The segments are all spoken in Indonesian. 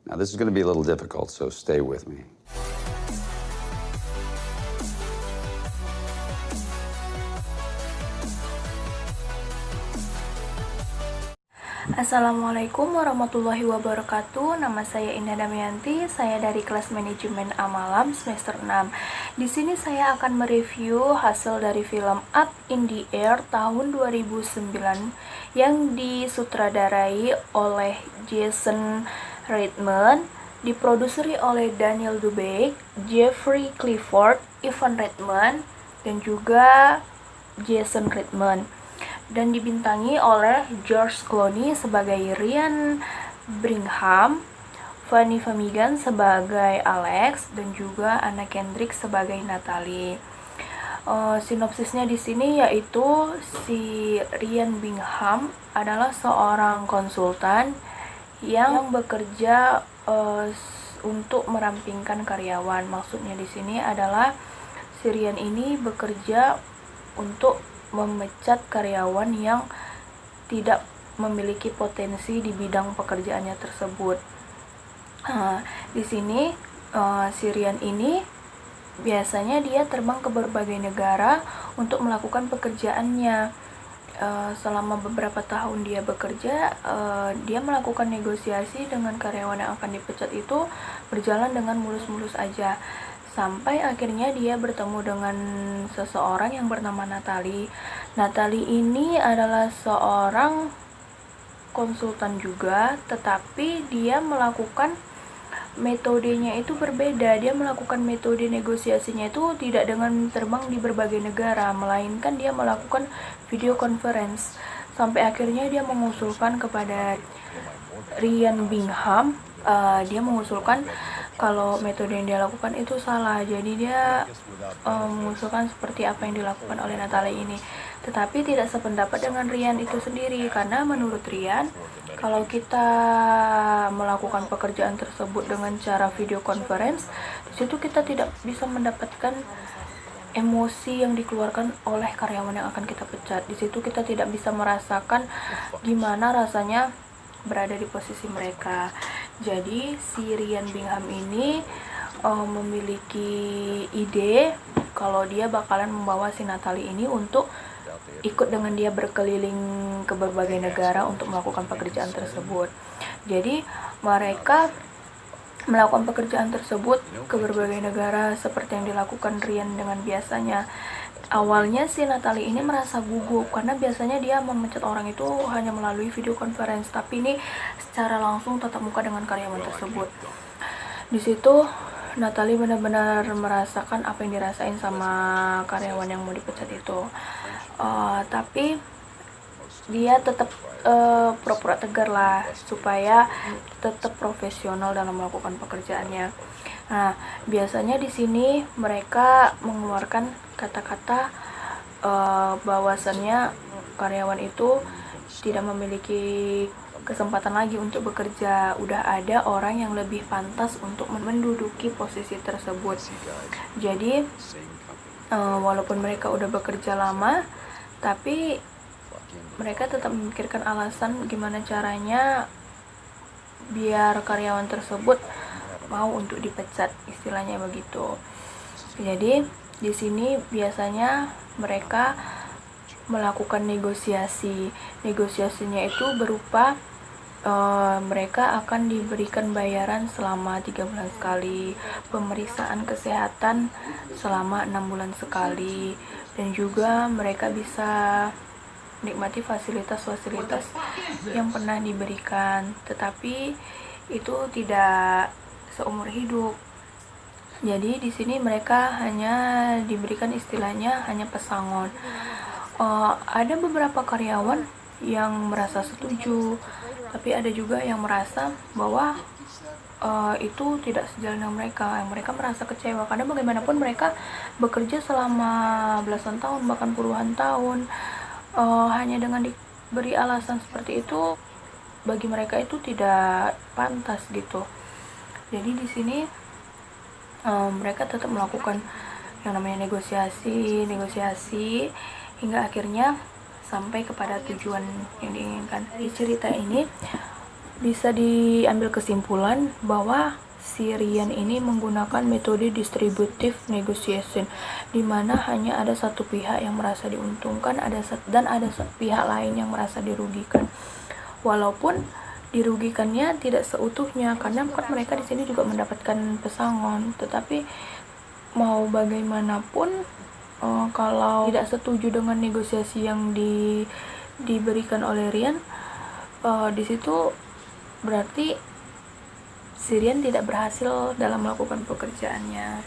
Now this is going to be a little difficult, so stay with me. Assalamualaikum warahmatullahi wabarakatuh. Nama saya Indah Damayanti. Saya dari kelas manajemen Amalam semester 6. Di sini saya akan mereview hasil dari film Up in the Air tahun 2009 yang disutradarai oleh Jason Reitman, diproduseri oleh Daniel Dubey, Jeffrey Clifford, Ivan Reitman, dan juga Jason Reitman, dan dibintangi oleh George Clooney sebagai Ryan Brigham, Fanny Famigan sebagai Alex, dan juga Anna Kendrick sebagai Natalie. Sinopsisnya di sini yaitu si Ryan Brigham adalah seorang konsultan yang bekerja untuk merampingkan karyawan. Maksudnya di sini adalah si Ryan ini bekerja untuk memecat karyawan yang tidak memiliki potensi di bidang pekerjaannya tersebut. Di sini si Ryan ini biasanya dia terbang ke berbagai negara untuk melakukan pekerjaannya. Selama beberapa tahun dia bekerja, dia melakukan negosiasi dengan karyawan yang akan dipecat itu berjalan dengan mulus-mulus aja. Sampai akhirnya dia bertemu dengan seseorang yang bernama Natalie. Natalie ini adalah seorang konsultan juga, tetapi dia melakukan metodenya itu berbeda. Dia melakukan metode negosiasinya itu tidak dengan terbang di berbagai negara, melainkan dia melakukan video conference. Sampai akhirnya dia mengusulkan kepada Ryan Brigham, dia mengusulkan kalau metode yang dia lakukan itu salah. Jadi dia mengusulkan seperti apa yang dilakukan oleh Natalie ini, tetapi tidak sependapat dengan Ryan itu sendiri, karena menurut Ryan, kalau kita melakukan pekerjaan tersebut dengan cara video conference, di situ kita tidak bisa mendapatkan emosi yang dikeluarkan oleh karyawan yang akan kita pecat. Di situ kita tidak bisa merasakan gimana rasanya berada di posisi mereka. Jadi si Ryan Brigham ini memiliki ide kalau dia bakalan membawa si Natalie ini untuk ikut dengan dia berkeliling ke berbagai negara untuk melakukan pekerjaan tersebut. Jadi mereka melakukan pekerjaan tersebut ke berbagai negara seperti yang dilakukan Ryan dengan biasanya. Awalnya si Natalie ini merasa gugup karena biasanya dia memecat orang itu hanya melalui video conference, tapi ini secara langsung tatap muka dengan karyawan tersebut. Di situ Natalie benar-benar merasakan apa yang dirasain sama karyawan yang mau dipecat itu. Tapi dia tetap pura-pura tegar lah supaya tetap profesional dalam melakukan pekerjaannya. Nah, biasanya di sini mereka mengeluarkan kata-kata bahwasannya karyawan itu tidak memiliki kesempatan lagi untuk bekerja. Udah ada orang yang lebih pantas untuk menduduki posisi tersebut. Jadi walaupun mereka udah bekerja lama, tapi mereka tetap memikirkan alasan gimana caranya biar karyawan tersebut mau untuk dipecat, istilahnya begitu. Jadi di sini biasanya mereka melakukan negosiasi. Negosiasinya itu berupa mereka akan diberikan bayaran selama 3 bulan sekali, pemeriksaan kesehatan selama 6 bulan sekali, dan juga mereka bisa menikmati fasilitas-fasilitas yang pernah diberikan, tetapi itu tidak seumur hidup. Jadi di sini mereka hanya diberikan istilahnya hanya pesangon. Ada beberapa karyawan yang merasa setuju, tapi ada juga yang merasa bahwa itu tidak sejalan dengan mereka. Mereka merasa kecewa karena bagaimanapun mereka bekerja selama belasan tahun bahkan puluhan tahun, hanya dengan diberi alasan seperti itu bagi mereka itu tidak pantas gitu. Jadi di sini mereka tetap melakukan yang namanya negosiasi hingga akhirnya sampai kepada tujuan yang diinginkan. Di cerita ini bisa diambil kesimpulan bahwa si Ryan ini menggunakan metode distributive negotiation, di mana hanya ada satu pihak yang merasa diuntungkan dan ada pihak lain yang merasa dirugikan. Walaupun dirugikannya tidak seutuhnya, karena kan mereka di sini juga mendapatkan pesangon, tetapi mau bagaimanapun kalau tidak setuju dengan negosiasi yang diberikan oleh Ryan, di situ berarti si Ryan tidak berhasil dalam melakukan pekerjaannya.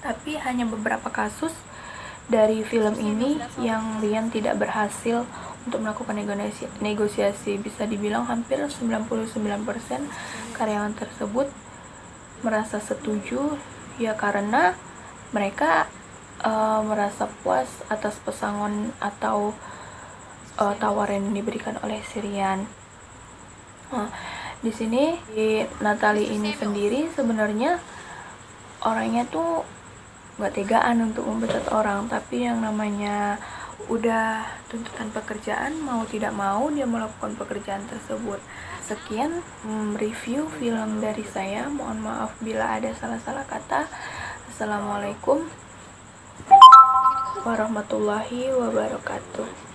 Tapi hanya beberapa kasus dari film ini yang Ryan tidak berhasil untuk melakukan negosiasi. Bisa dibilang hampir 99% karyawan tersebut merasa setuju, ya karena mereka merasa puas atas pesangon atau tawaran yang diberikan oleh si Ryan. Di sini Natalie ini sendiri sebenarnya orangnya tuh nggak tegaan untuk mempecat orang, tapi yang namanya udah tuntutan pekerjaan, mau tidak mau dia melakukan pekerjaan tersebut. Sekian review film dari saya. Mohon maaf bila ada salah-salah kata. Assalamualaikum warahmatullahi wabarakatuh.